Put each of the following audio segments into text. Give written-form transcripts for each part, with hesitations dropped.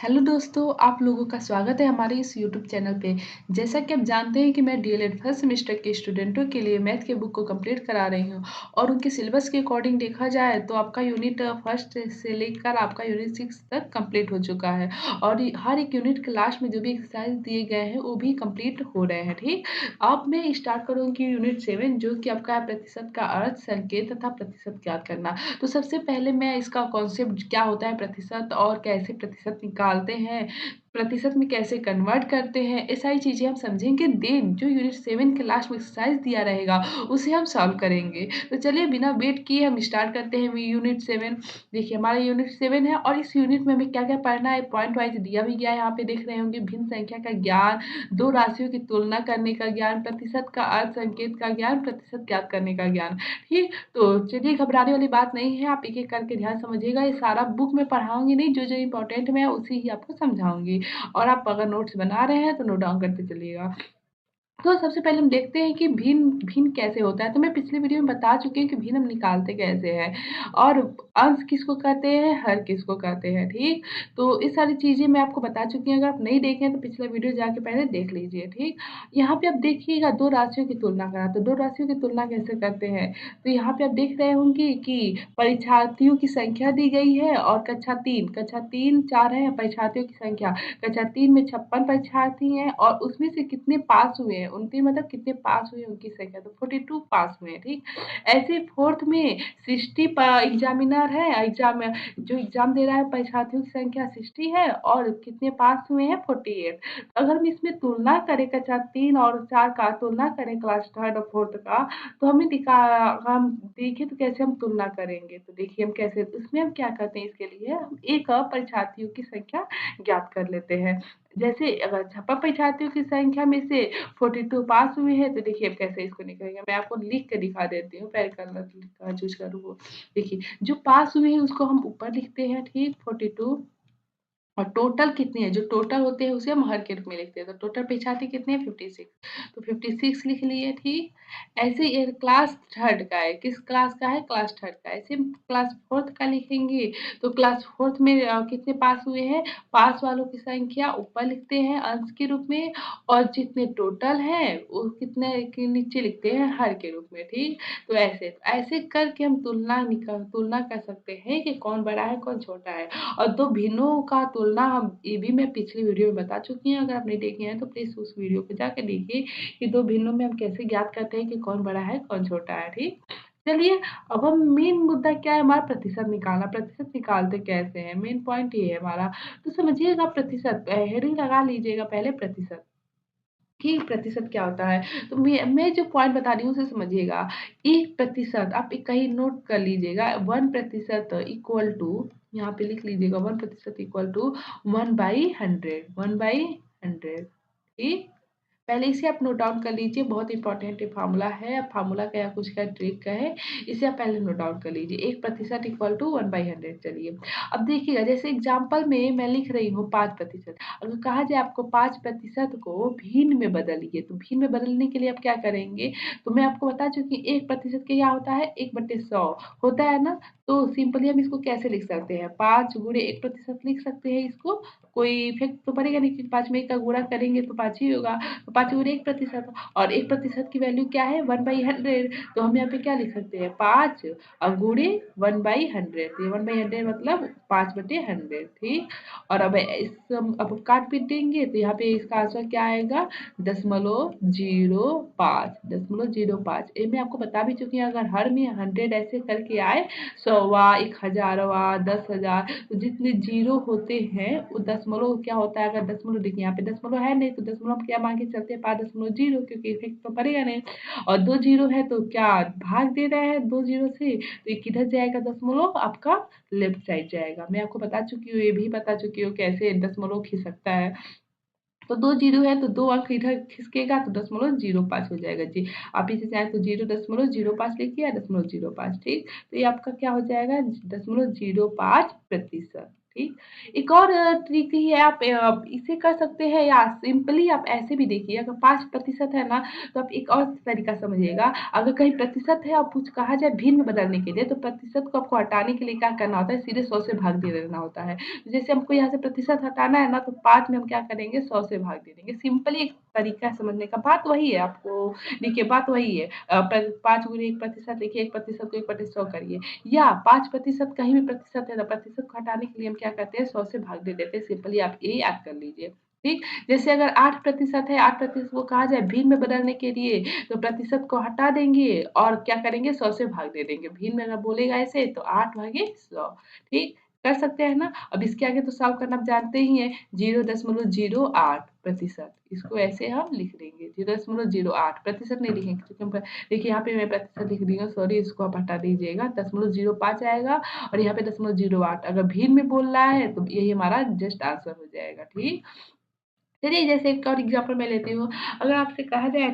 Hello दोस्तों, आप लोगों का स्वागत है हमारे इस यूट्यूब चैनल पे। जैसा कि आप जानते हैं कि मैं डीएलएड फर्स्ट सेमेस्टर के स्टूडेंटों के लिए मैथ के बुक को कंप्लीट करा रही हूँ और उनके सिलेबस के अकॉर्डिंग देखा जाए तो आपका यूनिट फर्स्ट से लेकर आपका यूनिट 6 तक कंप्लीट हो चुका है और हर एक यूनिट के लास्ट में जो भी एक्सरसाइज दिए गए हैं वो भी कंप्लीट हो रहे हैं। ठीक, अब मैं स्टार्ट करूँगी यूनिट 7 जो कि आपका है प्रतिशत का अर्थ, संकेत तथा प्रतिशत ज्ञात करना। तो सबसे पहले मैं इसका कॉन्सेप्ट क्या होता है प्रतिशत और कैसे प्रतिशत निकालते हैं, प्रतिशत में कैसे कन्वर्ट करते हैं, ये सारी चीज़ें हम समझेंगे। देन जो यूनिट 7 के लास्ट में एक्सरसाइज दिया रहेगा, उसे हम सॉल्व करेंगे। तो चलिए बिना वेट किए हम स्टार्ट करते हैं यूनिट 7। देखिए हमारा यूनिट 7 है और इस यूनिट में हमें क्या-क्या पढ़ना है, पॉइंट वाइज़ दिया भी गया है। यहाँ पे देख रहे होंगे भिन्न संख्या का ज्ञान, 2 राशियों की तुलना करने का ज्ञान, प्रतिशत का अर्थ, संकेत का ज्ञान, प्रतिशत ज्ञात करने का ज्ञान। ठीक, तो चलिए घबराने वाली बात नहीं है, आप एक-एक करके ध्यान समझिएगा। ये सारा बुक में पढ़ाऊँगी नहीं, जो-जो इम्पोर्टेंट में है उसी ही आपको समझाऊँगी और आप अगर नोट्स बना रहे हैं तो नोट डाउन करते चलिएगा। तो सबसे पहले हम देखते हैं कि भिन्न भिन्न कैसे होता है। तो मैं पिछले वीडियो में बता चुकी हूँ कि भिन्न हम निकालते कैसे हैं और अंश किसको कहते हैं, हर किसको कहते हैं, ठीक? तो ये सारी चीज़ें मैं आपको बता चुकी हूँ, अगर आप नहीं देखे हैं तो पिछला वीडियो जाके पहले देख लीजिए, ठीक? यहाँ पे आप देखिएगा 2 राशियों की तुलना करा, तो 2 राशियों की तुलना कैसे करते हैं? तो यहाँ पे आप देख रहे होंगे कि परीक्षार्थियों की संख्या दी गई है और कक्षा 3 4 है परीक्षार्थियों की संख्या। कक्षा 3 में 56 परीक्षार्थी हैं और उसमें से कितने पास हुए हैं, उनके मतलब कितने पास हुए हैं उनकी संख्या, तो 42 पास हुए हैं, ठीक? ऐसे 4th में 60 एग्ज़ामिनर है, जो एग्ज़ाम दे रहा है परीक्षार्थियों की संख्या 60 है और कितने पास हुए हैं 48। अगर हम इसमें तुलना करें कक्षा 3 और 4 का तुलना करें क्लास 3rd और 4th का, तो हम देखें तो कैसे हम तुलना करेंगे? तो देखिए हम कैसे इसमें हम क्या करते हैं इसके लिए हम एक परीक्षार्थियों की संख्या ज्ञात कर लेते हैं। जैसे अगर 56 परीक्षार्थियों की संख्या में से 42 पास हुए हैं, तो देखिए अब कैसे इसको निकालेंगे। मैं आपको लिख के दिखा देती हूँ, पहले कलर चूज़ करूँ वो। देखिए, जो पास हुए हैं उसको हम ऊपर लिखते हैं, ठीक? 42 और टोटल कितने हैं, जो टोटल होते हैं उसे हम हर के रूप में लिखते हैं, तो टोटल पीछाती कितने हैं 56, तो 56 लिख लिए, ठीक। ऐसे ये क्लास थर्ड का है, किस क्लास का है, क्लास थर्ड का। ऐसे हम क्लास फोर्थ का लिखेंगे तो क्लास फोर्थ में कितने पास हुए हैं, पास वालों की संख्या ऊपर लिखते हैं अंश के रूप में और जितने टोटल हैं वो कितने के नीचे लिखते हैं हर के रूप में, ठीक। तो ऐसे करके हम तुलना कर सकते हैं कि कौन बड़ा है कौन छोटा है। और 2 भिन्नों का तुलना हम ये भी मैं पिछली वीडियो में बता चुकी हूँ, अगर आप नहीं देखे हैं तो प्लीज़ उस वीडियो पे जाके देखिए कि 2 भिन्नों में हम कैसे ज्ञात करते हैं कि कौन बड़ा है, कौन छोटा है, ठीक? चलिए, अब हम मेन मुद्दा क्या है हमारा प्रतिशत निकालना, प्रतिशत निकालते कैसे हैं? मेन पॉइंट ये है हमारा, तो समझिएगा प्रतिशत हेडिंग लगा लीजिएगा पहले प्रतिशत, कि प्रतिशत क्या होता है? तो मैं जो पॉइंट बता रही हूँ उसे समझिएगा। 1% आप एक कहीं नोट कर लीजिएगा 1% इक्वल टू यहाँ पे लिख लीजिएगा 1% इक्वल टू 1/100 1/100 ठीक? पहले इसे आप नोट डाउन कर लीजिए, बहुत इंपॉर्टेंट ये फ़ॉर्मूला है, फ़ॉर्मूला का या कुछ का ट्रिक का है, इसे आप पहले नोट डाउन कर लीजिए। 1% इक्वल टू 1/100 चलिए। अब देखिएगा जैसे एग्ज़ाम्पल में मैं लिख रही हूँ 5%, अगर कहा जाए आपको 5% को भिन्न में बदलिए, तो भिन्न में बदलने के लिए आप क्या करेंगे? तो मैं आपको बता चुकी 1% क्या होता है 1/100 होता है ना? तो सिंपली हम इसको कैसे लिख सकते हैं? 5 गुणे 1% लिख सकते हैं इसको, कोई इफ़ेक्ट तो पड़ेगा नहीं क्योंकि 5 में 1 का गुणा करेंगे तो 5 ही होगा। तो 5 गुणे 1% और 1% की वैल्यू क्या है 1/100 तो हम यहाँ पे क्या लिख सकते हैं 5 गुणे 1/100 तो ये 1/100 मतलब 5/100 ठीक। और अब काट-पीट देंगे तो यहाँ पे इसका आंसर क्या आएगा 0.05 ये मैं आपको बता भी चुकी हूँ अगर हर में 100 ऐसे करके आए 100वाँ, 1000वाँ, 10,000 तो जितने जीरो होते हैं वो दशमलव क्या होता है अगर दशमलव देखिए यहाँ पे दशमलव है नहीं तो दशमलव हम क्या मान के चलते हैं 5.0 क्योंकि इफेक्ट तो पड़ेगा नहीं और 2 जीरो है तो क्या भाग दे रहे हैं 2 जीरो से तो ये किधर जाएगा दशमलव आपका लेफ्ट साइड जाएगा। मैं आपको बता चुकी हूँ ये भी बता चुकी हूँ कैसे दशमलव खिसकता है। तो 2 जीरो है तो 2 अंक इधर खिसकेगा तो 0.05 हो जाएगा जी। आप इसे चाहें तो 0.05 लिखिए या 0.05 ठीक? तो ये आपका क्या हो जाएगा 0.05% ठीक? एक और ट्रिक ही है, आप इसे कर सकते हैं या सिंपली आप ऐसे भी देखिए, अगर 5% है ना, तो आप एक और तरीका समझिएगा। अगर कहीं प्रतिशत है और कुछ कहा जाए भिन्न में बदलने के लिए, तो प्रतिशत को आपको हटाने के लिए क्या करना होता है, सीधे 100 से भाग दे देना होता है। जैसे हमको यहाँ से प्रतिशत हटाना है ना, तो 5 में हम क्या करेंगे, 100 से भाग दे देंगे। सिंपली एक तरीका है समझने का, बात वही है आपको, देखिए बात वही है। 5 गुणे 1% लिखिए, 1% को 1/100 करिए, या 5% कहीं भी प्रतिशत है तो प्रतिशत को हटाने के लिए हम क्या करते हैं, 100 से भाग दे देते हैं। सिंपली आप ये याद कर लीजिए। ठीक। जैसे अगर 8% है, 8% को कहा जाए भिन्न में बदलने के लिए, तो प्रतिशत को हटा देंगे और क्या करेंगे, 100 से भाग दे देंगे। भिन्न में अगर बोलेगा ऐसे तो 8 भागे 100। ठीक। कर सकते हैं ना। अब इसके आगे तो सॉल्व करना आप जानते ही हैं, 0.08%। इसको ऐसे हम लिख देंगे, 0.08 प्रतिशत नहीं लिखेंगे, क्योंकि हम देखिए यहाँ पे मैं प्रतिशत लिख रही हूँ, सॉरी, इसको आप हटा दीजिएगा। 0.05 आएगा और यहाँ पे 0.08, अगर भिन्न में बोल रहा है तो यही हमारा जस्ट आंसर हो जाएगा। ठीक। चलिए जैसे एक और एग्जांपल मैं लेती हूँ। अगर आपसे कहा जाए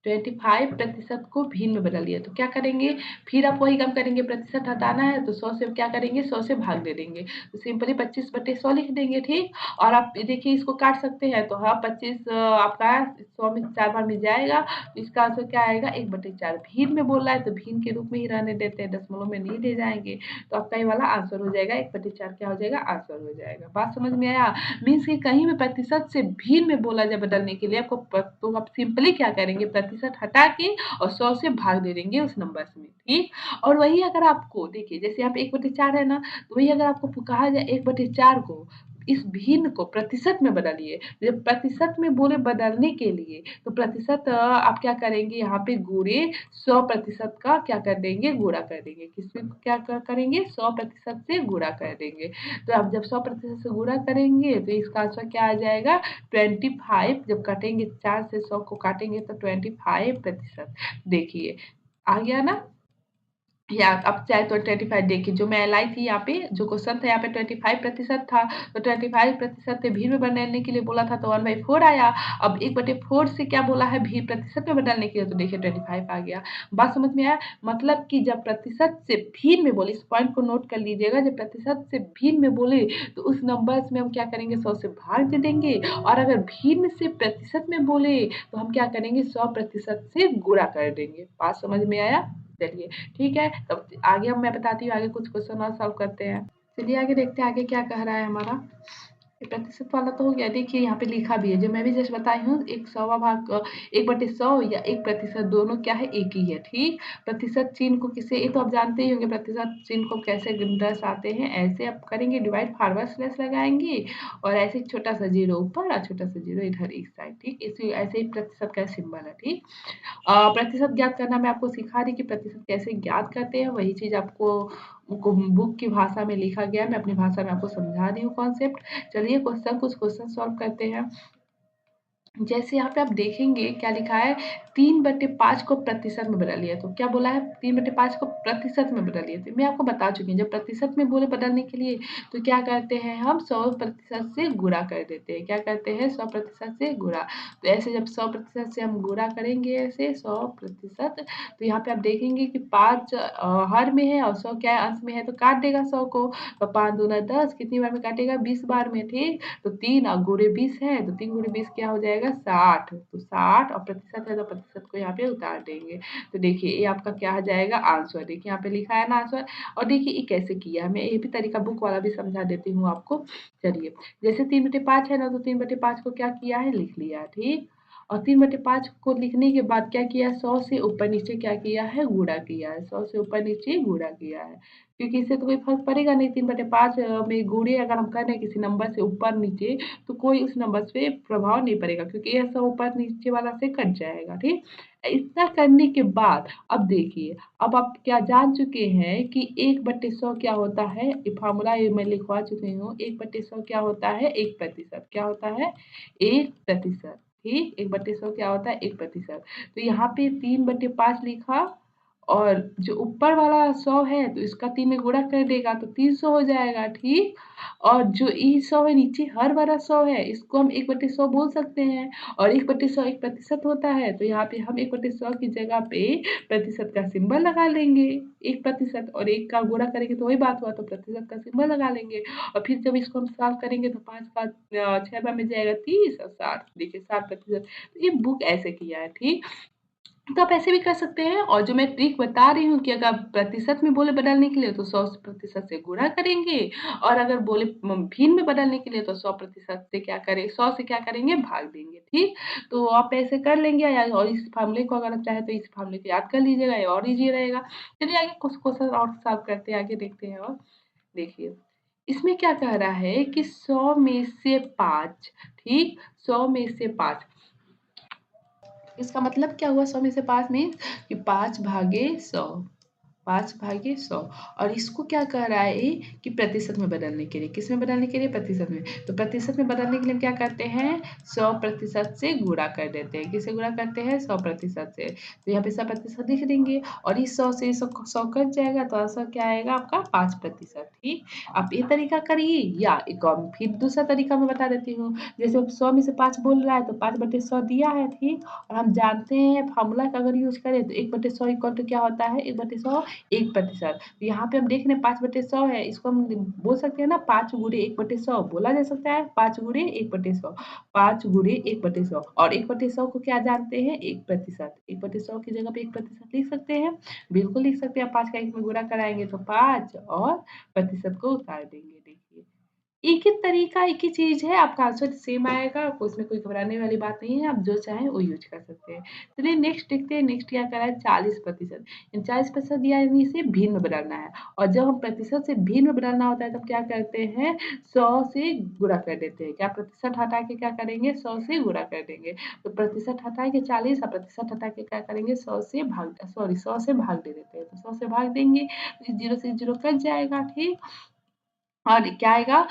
25% को भिन्न में बदलिए, तो क्या करेंगे, फिर आप वही काम करेंगे, प्रतिशत हटाना है तो 100 से क्या करेंगे, 100 से भाग दे देंगे, तो सिंपली 25/100 लिख देंगे। ठीक। और आप देखिए इसको काट सकते हैं, तो हाँ 25 आपका 100 में 4 बार मिल जाएगा, तो इसका आंसर क्या आएगा, 1/4। भिन्न में बोल रहा है तो भिन्न के रूप में ही रहने देते हैं, दशमलव में नहीं ले जाएंगे, तो आपका ये वाला आंसर हो जाएगा, 1/4 क्या हो जाएगा, आंसर हो जाएगा। बात समझ में आया। मीन्स कि कहीं भी प्रतिशत से भिन्न में बोला जाए बदलने के लिए, आपको तो आप सिंपली क्या करेंगे, प्रतिशत हटा के और 100 से भाग दे देंगे उस नंबर्स में। ठीक। और वही अगर आपको देखिए, जैसे यहाँ पे 1/4 है ना, तो वही अगर आपको कहा जाए 1/4 को इस भिन्न को प्रतिशत में बदलिए, जब प्रतिशत में बोले बदलने के लिए, तो प्रतिशत आप क्या करेंगे, यहाँ पे गुणे 100% का क्या कर देंगे, गुणा कर देंगे। किसमें क्या करेंगे, 100% से गुणा कर देंगे। तो आप जब 100% से गुणा करेंगे तो इसका आंसर क्या आ जाएगा, 25। जब काटेंगे, 4 से 100 को काटेंगे तो 25%। देखिए आ गया ना। या अब चाहे तो 25 देखिए, जो मैं लाई थी यहाँ पे, जो क्वेश्चन था यहाँ पे 25% था, तो 25% से भिन्न में बदलने के लिए बोला था, तो 1/4 आया। अब 1/4 से क्या बोला है, भी प्रतिशत में बदलने के लिए, तो देखिए 25 आ गया। बात समझ में आया। मतलब कि जब प्रतिशत से भिन्न में बोले, इस पॉइंट को नोट कर लीजिएगा, जब प्रतिशत से भिन्न में बोले तो उस नंबर्स में हम क्या करेंगे, 100 से भाग दे देंगे, और अगर भिन्न से प्रतिशत में बोले तो हम क्या करेंगे, 100% से गुणा कर देंगे। बात समझ में आया। चलिए ठीक है, तब आगे हम मैं बताती हूँ, आगे कुछ क्वेश्चन और सॉल्व करते हैं। चलिए आगे देखते हैं आगे क्या कह रहा है हमारा। ये प्रतिशत वाला तो हो गया। देखिए यहाँ पे लिखा भी है, जो मैं भी जस्ट बताई हूँ, 100वां भाग 1/100 या 1% दोनों क्या है, एक ही है। ठीक। प्रतिशत चिन्ह को किसे, ये तो आप जानते ही होंगे, प्रतिशत चिन्ह को कैसे दर्शाते हैं, ऐसे आप करेंगे, डिवाइड फॉरवर्ड स्लैश लगाएंगे और ऐसे एक छोटा सा जीरो ऊपर और छोटा सा जीरो इधर एक साइड। ठीक। इसी ऐसे ही प्रतिशत का सिंबल है। ठीक। प्रतिशत ज्ञात करना मैं आपको सिखा रही कि प्रतिशत कैसे ज्ञात करते हैं, वही चीज़ आपको बुक की भाषा में लिखा गया है, मैं अपनी भाषा में आपको समझा रही हूँ कॉन्सेप्ट। चलिए कुछ क्वेश्चन सॉल्व करते हैं। जैसे यहाँ पे आप देखेंगे क्या लिखा है, 3/5 को प्रतिशत में बदलिए, तो क्या बोला है, 3/5 को प्रतिशत में बदलिए। तो मैं आपको बता चुकी हूँ, जब प्रतिशत में बोले बदलने के लिए तो क्या करते हैं, हम 100% से गुणा कर देते हैं। क्या करते हैं, 100% से गुणा। तो ऐसे जब 100% से हम गुणा करेंगे, ऐसे 100%, तो यहाँ पे आप देखेंगे कि 5 हर में है और 100 क्या है, अंश में है, तो काट देगा 100 को। तो 5 दूना 10, कितनी बार में काटेगा, 20 बार में। ठीक। तो 3 और गुणे 20 है, तो 3 गुणे 20 क्या हो जाएगा, 60। तो 60 और प्रतिशत है तो प्रतिशत को यहाँ पे उतार देंगे। तो देखिए ये आपका क्या हो जाएगा, आंसर। देखिए यहाँ पे लिखा है ना आंसर। और देखिए ये कैसे किया है, मैं ये भी तरीका बुक वाला भी समझा देती हूँ आपको। चलिए जैसे 3/5 है ना, तो 3/5 को क्या किया है, लिख लिया। ठीक। और 3/5 को लिखने के बाद क्या किया, 100 से ऊपर नीचे क्या किया है, गुणा किया है। 100 से ऊपर नीचे गुणा किया है, क्योंकि इससे तो कोई फर्क पड़ेगा नहीं। 3/5 में गुणे अगर हम कर रहे हैं किसी नंबर से ऊपर नीचे, तो कोई उस नंबर पे प्रभाव नहीं पड़ेगा, क्योंकि ये सब ऊपर नीचे वाला से कट जाएगा। ठीक। इतना करने के बाद अब देखिए, अब आप क्या जान चुके हैं कि 1/100 क्या होता है, ये फार्मूला ये मैं लिखवा चुकी हूँ। 1/100 क्या होता है, 1%। क्या होता है, 1%। ठीक। 1/100 क्या होता है, 1%। तो यहाँ पे 3/5 लिखा और जो ऊपर वाला 100 है तो इसका 3 में गुणा कर देगा तो 300 हो जाएगा, ठीक? और जो ये 100 है नीचे हर वाला 100 है इसको हम 1/100 बोल सकते हैं और 1/100 1% होता है तो यहाँ पे हम 1/100 की जगह पे प्रतिशत का सिंबल लगा लेंगे। 1% और 1 का गुणा करेंगे तो वही बात हुआ तो प्रतिशत का सिंबल लगा लेंगे और फिर जब इसको हम सॉल्व करेंगे तो 5 का 6 बार में जाएगा 30 और 60 देखिए 60%। तो ये बुक ऐसे किया है, ठीक? तो आप ऐसे भी कर सकते हैं और जो मैं ट्रिक बता रही हूँ कि अगर प्रतिशत में बोले बदलने के लिए तो 100% से गुणा करेंगे और अगर बोले भिन्न में बदलने के लिए तो 100% से क्या करें 100 से क्या करेंगे भाग देंगे, ठीक? तो आप ऐसे कर लेंगे या और इस फ़ॉर्मूले को अगर आप चाहें तो इस फ़ॉर्मूले को याद कर लीजिएगा ये और ईज़ी रहेगा। चलिए आगे कुछ क्वेश्चन और सॉल्व करते हैं, आगे देखते हैं और देखिए, इसमें क्या कह रहा है कि 100 में से 5 ठीक? 100 में से 5 इसका मतलब क्या हुआ 100 में से 5 मीन्स कि 5 भागे 100 5/100 और इसको क्या कह रहा है कि प्रतिशत में बदलने के लिए किस में बदलने के लिए प्रतिशत में तो प्रतिशत में बदलने के लिए हम क्या करते हैं 100% से गुणा कर देते हैं किससे गुणा करते हैं 100% से तो यहाँ पे 100% लिख देंगे और इस 100 से 100 कट जाएगा तो आंसर क्या आएगा आपका 5%, ठीक। आप ये तरीका करिए या एक और फिर दूसरा तरीका मैं बता देती हूँ जैसे 100 में से 5 बोल रहा है तो 5/100 दिया है, ठीक। और हम जानते हैं फार्मूला का अगर यूज करें तो 1/100 इक्वल टू क्या होता है 1/100 1%। तो यहाँ पे हम देख रहे हैं 5/100 है इसको हम बोल सकते हैं ना 5 गुणे 1/100 बोला जा सकता है 5 गुणे 1/100 5 गुणे 1/100 और 1/100 को क्या जानते हैं 1%। 1/100 की जगह पे 1% लिख सकते हैं बिल्कुल लिख सकते हैं 5 का 1 में गुणा कराएंगे तो 5 और प्रतिशत को उतार देंगे देखिए एक ही तरीका, एक ही चीज़ है, आपका आंसर सेम आएगा, आपको इसमें कोई घबराने वाली बात नहीं है, आप जो चाहें वो यूज़ कर सकते हैं। चलिए नेक्स्ट देखते हैं, नेक्स्ट क्या कह रहा है 40%। 40% दिया है यानी इसे भिन्न में बदलना है और जब हम प्रतिशत से भिन्न में बदलना होता है तब क्या करते हैं 100 से गुणा कर देते हैं। क्या प्रतिशत हटा के क्या करेंगे 100 से गुणा कर देंगे। तो प्रतिशत हटा के 40 और प्रतिशत हटा के क्या करेंगे 100 से भाग सॉरी 100 से भाग दे देते हैं। तो 100 से भाग देंगे, तो 0 से 0 कट जाएगा, ठीक। और क्या आएगा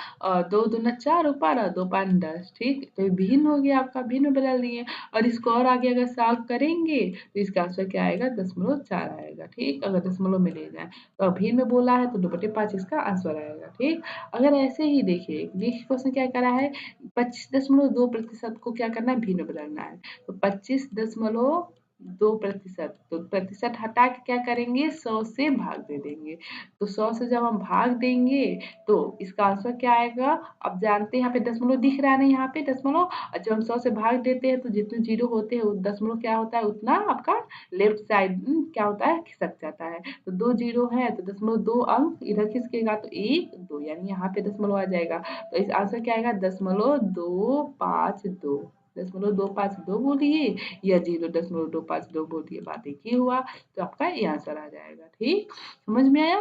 2 दूना 4 ऊपर और 2 पाँच 10 ठीक? तो ये भिन्न हो गया आपका, भिन्न में बदल दिए और इसको और आगे अगर सॉल्व करेंगे तो इसका आंसर क्या आएगा 0.4 आएगा, ठीक? अगर दशमलव में ले जाएँ तो भिन्न में बोला है तो 2/5 इसका आंसर आएगा, ठीक? अगर ऐसे ही देखिए नेक्स्ट क्वेश्चन क्या करा है 25.2% को क्या करना है भिन्न में बदलना है। तो 25.2% तो प्रतिशत हटा के क्या करेंगे 100 से भाग दे देंगे। तो 100 से जब हम भाग देंगे तो इसका आंसर क्या आएगा अब जानते हैं यहाँ पे दशमलव दिख रहा है ना यहाँ पे दशमलव और जब हम 100 से भाग देते हैं तो जितने जीरो होते हैं दशमलव क्या होता है उतना आपका लेफ्ट साइड क्या होता है खिसक जाता है तो 2 जीरो है तो दशमलव 2 अंक इधर खिसकेगा तो 1 2 यानी यहाँ पे दशमलव आ जाएगा तो इस आंसर क्या आएगा 0.252 0.252 बोलिए या 0.252 बोलिए बात एक ही हुआ तो आपका ये आंसर आ जाएगा, ठीक। समझ में आया?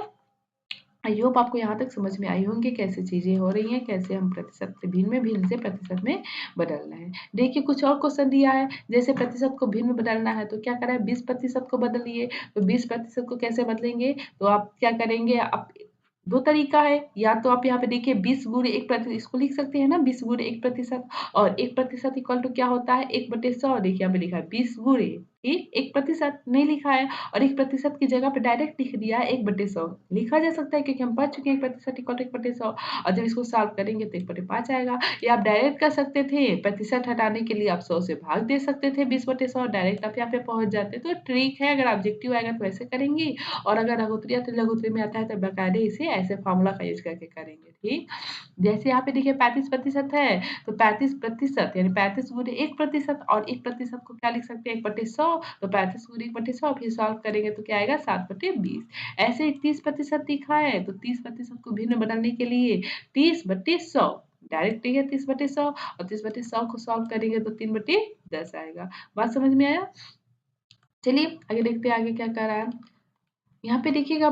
आई होप आपको यहाँ तक समझ में आई होंगी कैसे चीज़ें हो रही हैं, कैसे हम प्रतिशत से भिन्न में, भिन्न से प्रतिशत में बदलना है। देखिए कुछ और क्वेश्चन दिया है, जैसे प्रतिशत को भिन्न में बदलना है तो क्या करा है 20% को बदलिए, तो 20% को कैसे बदलेंगे? तो आप क्या करेंगे आप 2 तरीका है, या तो आप यहाँ पे देखिए 20 गुणे 1% इसको लिख सकते हैं ना 20 गुणे 1% और 1% इक्वल टू क्या होता है 1/100 देखिए यहाँ पे लिखा है 20 गुणे ठीक 1% नहीं लिखा है और 1% की जगह पे डायरेक्ट लिख दिया है 1/100 लिखा जा सकता है क्योंकि हम पढ़ चुके हैं 1% इक्वल टू 1/100 और जब इसको सॉल्व करेंगे तो 1/5 आएगा। या आप डायरेक्ट कर सकते थे प्रतिशत हटाने के लिए आप 100 से भाग दे सकते थे 20/100 डायरेक्ट आप यहाँ पे पहुँच जाते। तो ट्रिक है अगर ऑब्जेक्टिव आएगा तो ऐसे करेंगे और अगर लघुत्तरी या त्रिलघुत्तरी में आता है तो बाकायदे इसे ऐसे फॉर्मूला का यूज़ करके करेंगे, ठीक। जैसे यहाँ पे देखिए 35% है तो 35% यानी 35 गुणे 1% और 1% को क्या लिख सकते हैं 1/100 तो 35 गुणे 1/100 फिर सॉल्व करेंगे तो क्या आएगा 7/20। ऐसे ही 30% लिखा है तो 30% को भिन्न बदलने के लिए 30/100 डायरेक्ट ठीक है 30/100 और 30/100 को सॉल्व करेंगे तो 3/10 आएगा। बात समझ में आया? चलिए आगे देखते हैं आगे क्या कह रहा है। यहाँ पे देखिएगा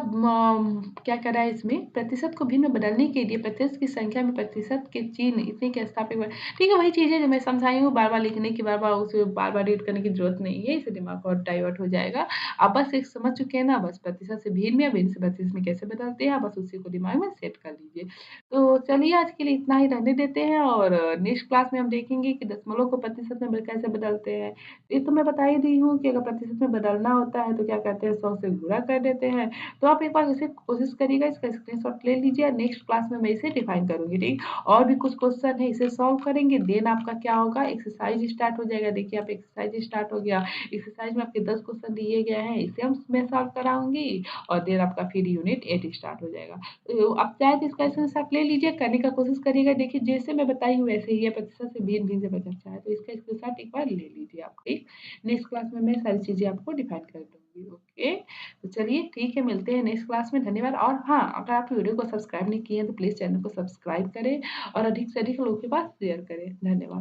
क्या करा है इसमें प्रतिशत को भिन्न बदलने के लिए प्रतिशत की संख्या में प्रतिशत के चिन्ह इतने के स्थापित हुए। ठीक है, वही चीज़ है जो मैं समझाई हूँ, बार-बार लिखने की, बार-बार उसे बार-बार रीड करने की ज़रूरत नहीं है, इससे दिमाग और डाइवर्ट हो जाएगा। आप बस एक समझ चुके हैं ना, बस प्रतिशत से भिन्न में, भिन्न से प्रतिशत में कैसे बदलते हैं, बस उसी को दिमाग में सेट कर लीजिए। तो चलिए आज के लिए इतना ही रहने देते हैं और नेक्स्ट क्लास में हम देखेंगे कि दशमलव को प्रतिशत में कैसे बदलते हैं। ये तो मैं बता ही दी हूँ कि अगर प्रतिशत में बदलना होता है तो क्या कहते हैं 100 से गुणा कर देते हैं। तो आप एक बार इसे कोशिश करिएगा, इसका स्क्रीनशॉट ले लीजिए और नेक्स्ट क्लास में मैं इसे डिफाइन करूँगी, ठीक? और भी कुछ क्वेश्चन है इसे सॉल्व करेंगे देन आपका क्या होगा एक्सरसाइज स्टार्ट हो जाएगा। देखिए आप एक्सरसाइज स्टार्ट हो गया। एक्सरसाइज में आपके 10 क्वेश्चन दिए गए हैं, इसे हम मैं सॉल्व कराऊँगी और देन आपका फिर यूनिट 8 स्टार्ट हो जाएगा। तो आप चाहे तो इसका स्क्रीनशॉट ले लीजिए, करने का कोशिश करिएगा। देखिए जैसे मैं बताई हूँ वैसे ही है, प्रतिशत से भिन्न-भिन्न से बदलता है। तो इसका स्क्रीनशॉट एक बार ले लीजिए आप, ठीक? नेक्स्ट क्लास में मैं सारी चीज़ें आपको डिफाइन कर दूँगी, ओके? तो चलिए ठीक है, मिलते हैं नेक्स्ट क्लास में, धन्यवाद। और हाँ, अगर आप वीडियो को सब्सक्राइब नहीं किए हैं तो प्लीज़ चैनल को सब्सक्राइब करें और अधिक से अधिक लोगों के पास शेयर करें। धन्यवाद।